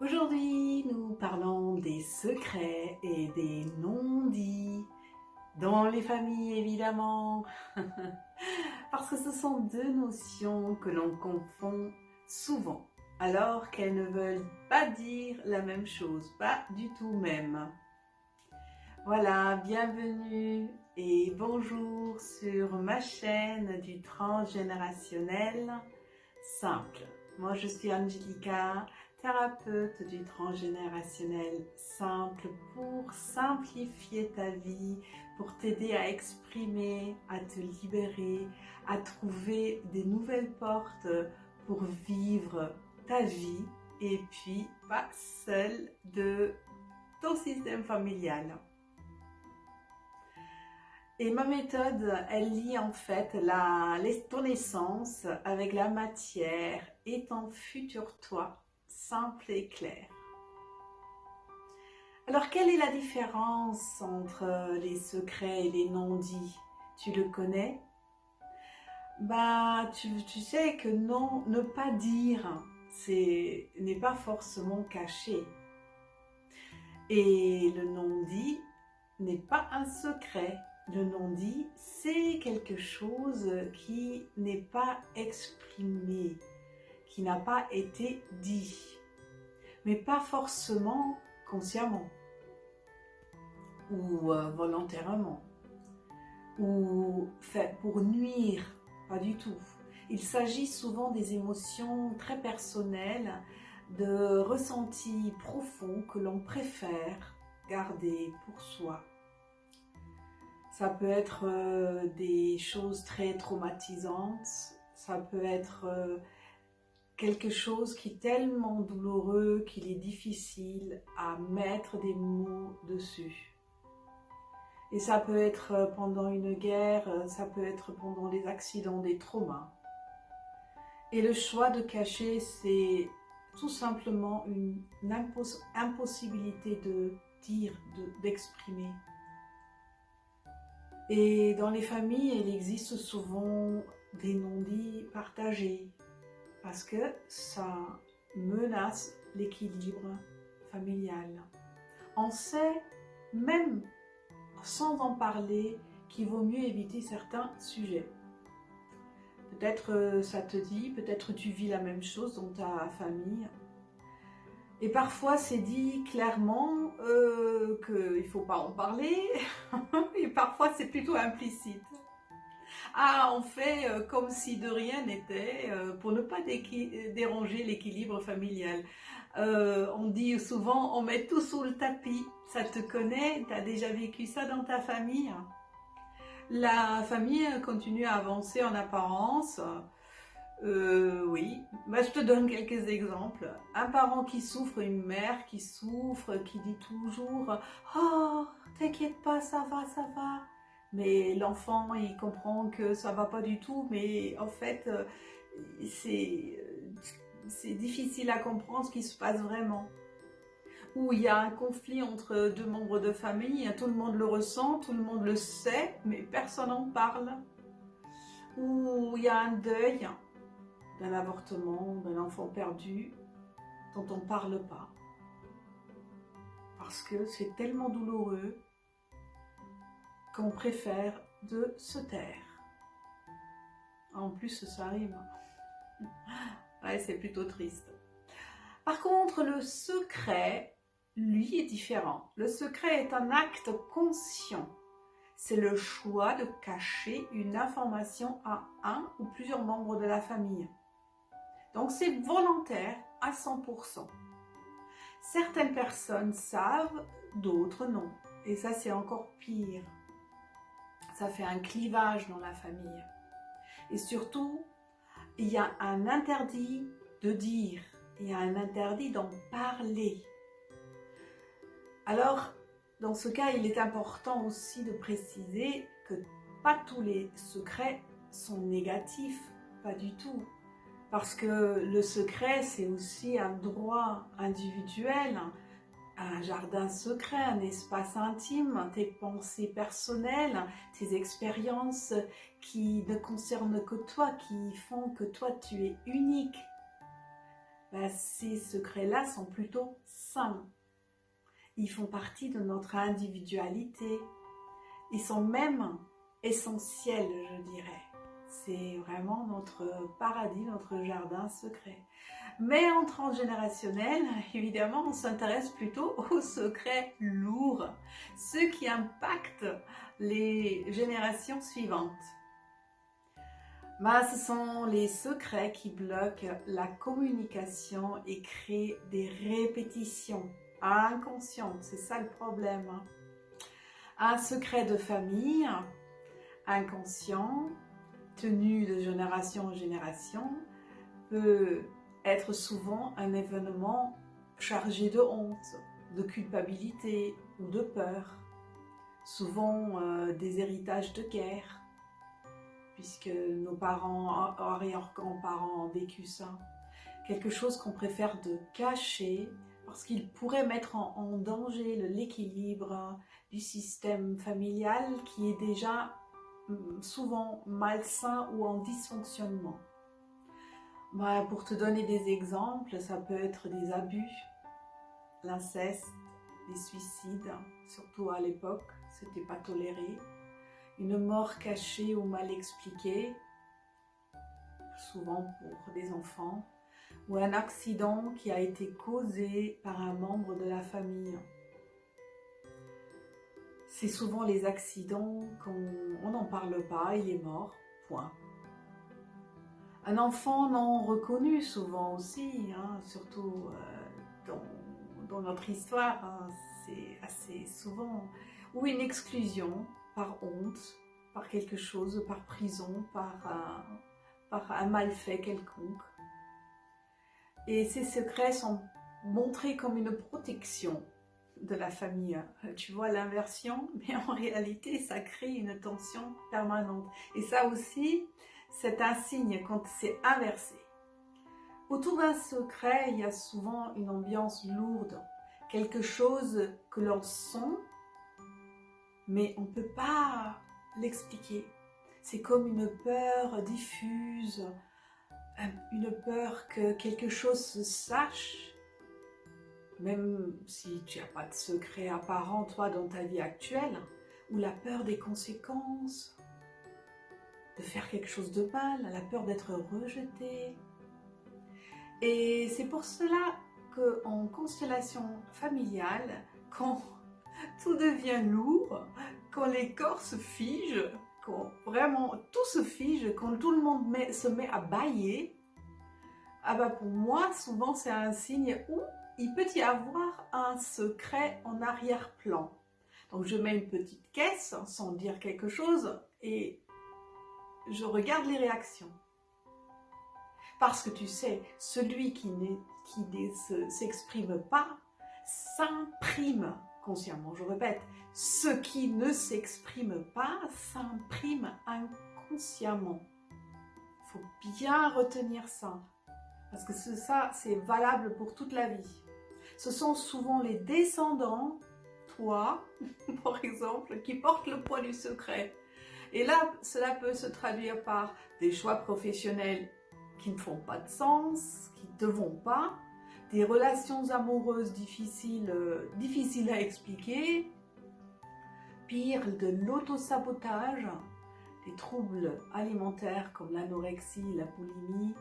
Aujourd'hui, nous parlons des secrets et des non-dits dans les familles, évidemment, parce que ce sont deux notions que l'on confond souvent, alors qu'elles ne veulent pas dire la même chose, pas du tout même. Voilà, bienvenue et bonjour sur ma chaîne du transgénérationnel simple. Moi, je suis Angelica, thérapeute du transgénérationnel simple pour simplifier ta vie, pour t'aider à exprimer, à te libérer, à trouver des nouvelles portes pour vivre ta vie et puis pas seule de ton système familial. Et ma méthode, elle lie en fait ton essence avec la matière et ton futur toi, simple et clair. Alors, quelle est la différence entre les secrets et les non-dits? Tu le connais? Tu sais que non, ne pas dire, n'est pas forcément caché. Et le non-dit n'est pas un secret. Le non-dit, c'est quelque chose qui n'est pas exprimé, qui n'a pas été dit, mais pas forcément consciemment ou volontairement ou fait pour nuire, pas du tout. Il s'agit souvent des émotions très personnelles, de ressentis profonds que l'on préfère garder pour soi. Ça peut être des choses très traumatisantes, ça peut être quelque chose qui est tellement douloureux qu'il est difficile à mettre des mots dessus. Et ça peut être pendant une guerre, ça peut être pendant les accidents, des traumas. Et le choix de cacher, c'est tout simplement une impossibilité de dire, d'exprimer. Et dans les familles, il existe souvent des non-dits partagés parce que ça menace l'équilibre familial. On sait, même sans en parler, qu'il vaut mieux éviter certains sujets. Peut-être ça te dit, peut-être tu vis la même chose dans ta famille. Et parfois c'est dit clairement qu'il ne faut pas en parler, et parfois c'est plutôt implicite. Ah, on fait comme si de rien n'était pour ne pas déranger l'équilibre familial. On dit souvent, on met tout sous le tapis. Ça te connaît? Tu as déjà vécu ça dans ta famille? La famille continue à avancer en apparence. Oui, je te donne quelques exemples. Un parent qui souffre, une mère qui souffre, qui dit toujours « Oh, t'inquiète pas, ça va, ça va ». Mais l'enfant, il comprend que ça va pas du tout, mais en fait, c'est difficile à comprendre ce qui se passe vraiment. Où il y a un conflit entre deux membres de famille, tout le monde le ressent, tout le monde le sait, mais personne n'en parle. Où il y a un deuil d'un avortement, d'un enfant perdu, dont on ne parle pas. Parce que c'est tellement douloureux qu'on préfère de se taire. En plus, ça arrive. Ouais, c'est plutôt triste. Par contre, le secret, lui, est différent. Le secret est un acte conscient. C'est le choix de cacher une information à un ou plusieurs membres de la famille. Donc, c'est volontaire à 100%. Certaines personnes savent, d'autres non. Et ça, c'est encore pire. Ça fait un clivage dans la famille. Et surtout, il y a un interdit de dire, il y a un interdit d'en parler. Alors, dans ce cas, il est important aussi de préciser que pas tous les secrets sont négatifs, pas du tout. Parce que le secret, c'est aussi un droit individuel, un jardin secret, un espace intime, tes pensées personnelles, tes expériences qui ne concernent que toi, qui font que toi tu es unique. ben, ces secrets-là sont plutôt sains. Ils font partie de notre individualité. Ils sont même essentiels, je dirais. C'est vraiment notre paradis, notre jardin secret. Mais en transgénérationnel, évidemment, on s'intéresse plutôt aux secrets lourds, ceux qui impactent les générations suivantes. Ben, ce sont les secrets qui bloquent la communication et créent des répétitions inconscientes. C'est ça le problème. Un secret de famille, inconscient, tenu de génération en génération, peut être souvent un événement chargé de honte, de culpabilité ou de peur. Souvent des héritages de guerre, puisque nos parents, arrière-grands-parents ont vécu ça. Quelque chose qu'on préfère de cacher parce qu'il pourrait mettre en danger l'équilibre du système familial qui est déjà souvent malsain ou en dysfonctionnement. Ben, pour te donner des exemples, ça peut être des abus, l'inceste, des suicides, surtout à l'époque, c'était pas toléré. Une mort cachée ou mal expliquée, souvent pour des enfants, ou un accident qui a été causé par un membre de la famille. C'est souvent les accidents qu'on n'en parle pas, il est mort, point. Un enfant non reconnu souvent aussi, hein, surtout dans notre histoire, hein, c'est assez souvent, ou une exclusion par honte, par quelque chose, par prison, par un malfait quelconque. Et ces secrets sont montrés comme une protection de la famille. Tu vois l'inversion, mais en réalité, ça crée une tension permanente. Et ça aussi, c'est un signe quand c'est inversé. Autour d'un secret, il y a souvent une ambiance lourde, quelque chose que l'on sent, mais on ne peut pas l'expliquer. C'est comme une peur diffuse, une peur que quelque chose se sache, même si tu n'as pas de secret apparent, toi, dans ta vie actuelle, ou la peur des conséquences, de faire quelque chose de mal, la peur d'être rejeté. Et c'est pour cela qu'en constellation familiale, quand tout devient lourd, quand les corps se figent, quand vraiment tout se fige, quand tout le monde se met à bâiller, ah bah pour moi, souvent c'est un signe où il peut y avoir un secret en arrière-plan. Donc je mets une petite caisse sans dire quelque chose et je regarde les réactions. Parce que tu sais, celui qui ne s'exprime pas s'imprime consciemment. Je répète, ce qui ne s'exprime pas s'imprime inconsciemment. Il faut bien retenir ça. Parce que ça, c'est valable pour toute la vie. Ce sont souvent les descendants, toi, par exemple, qui portent le poids du secret. Et là, cela peut se traduire par des choix professionnels qui ne font pas de sens, qui ne te vont pas, des relations amoureuses difficiles à expliquer, pire, de l'autosabotage, des troubles alimentaires comme l'anorexie, la boulimie,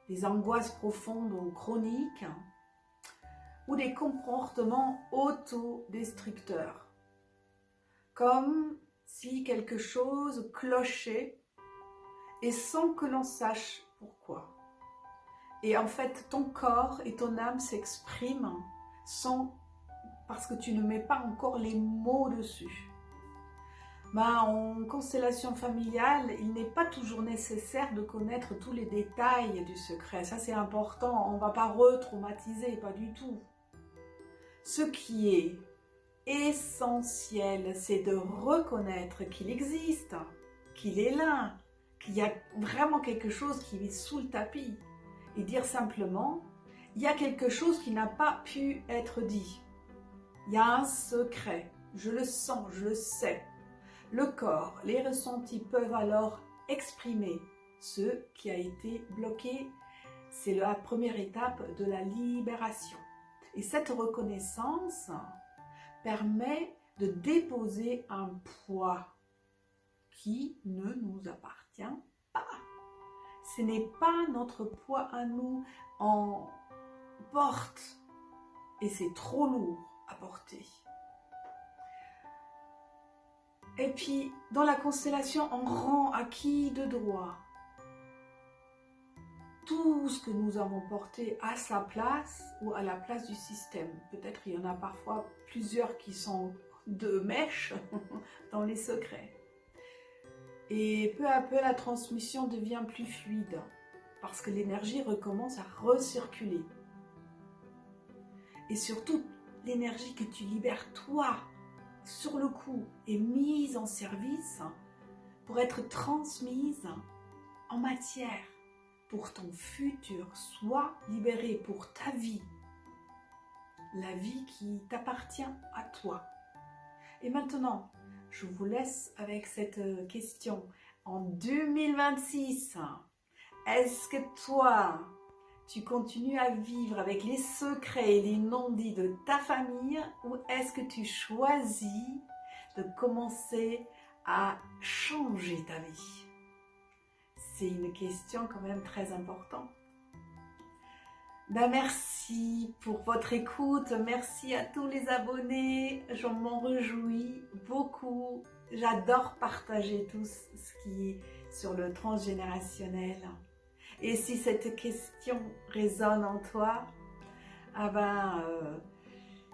des angoisses profondes ou chroniques, ou des comportements autodestructeurs, comme si quelque chose clochait et sans que l'on sache pourquoi. Et en fait, ton corps et ton âme s'expriment parce que tu ne mets pas encore les mots dessus. En constellation familiale, il n'est pas toujours nécessaire de connaître tous les détails du secret. Ça, c'est important. On ne va pas retraumatiser, pas du tout. Ce qui est essentiel, c'est de reconnaître qu'il existe, qu'il est là, qu'il y a vraiment quelque chose qui est sous le tapis. Et dire simplement, il y a quelque chose qui n'a pas pu être dit. Il y a un secret. Je le sens, je le sais. Le corps, les ressentis peuvent alors exprimer ce qui a été bloqué c'est la première étape de la libération. Et cette reconnaissance permet de déposer un poids qui ne nous appartient pas. Ce n'est pas notre poids à nous, on porte et c'est trop lourd à porter. Et puis, dans la constellation, on rend acquis de droit tout ce que nous avons porté à sa place ou à la place du système. Peut-être il y en a parfois plusieurs qui sont de mèche dans les secrets. Et peu à peu, la transmission devient plus fluide parce que l'énergie recommence à recirculer. Et surtout, l'énergie que tu libères toi sur le coup est mise en service pour être transmise en matière pour ton futur, soit libérée pour ta vie, la vie qui t'appartient à toi. Et maintenant, je vous laisse avec cette question. En 2026, est-ce que toi, tu continues à vivre avec les secrets et les non-dits de ta famille ou est-ce que tu choisis de commencer à changer ta vie? C'est une question quand même très importante. Merci pour votre écoute, merci à tous les abonnés, je m'en réjouis beaucoup. J'adore partager tout ce qui est sur le transgénérationnel. Et si cette question résonne en toi,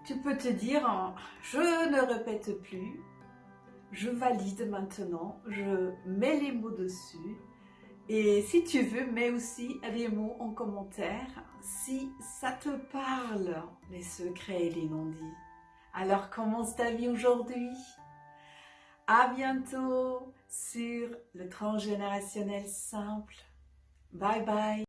tu peux te dire, je ne répète plus, je valide maintenant, je mets les mots dessus. Et si tu veux, mets aussi les mots en commentaire si ça te parle, les secrets et les non-dits. Alors commence ta vie aujourd'hui. À bientôt sur le transgénérationnel simple. Bye bye.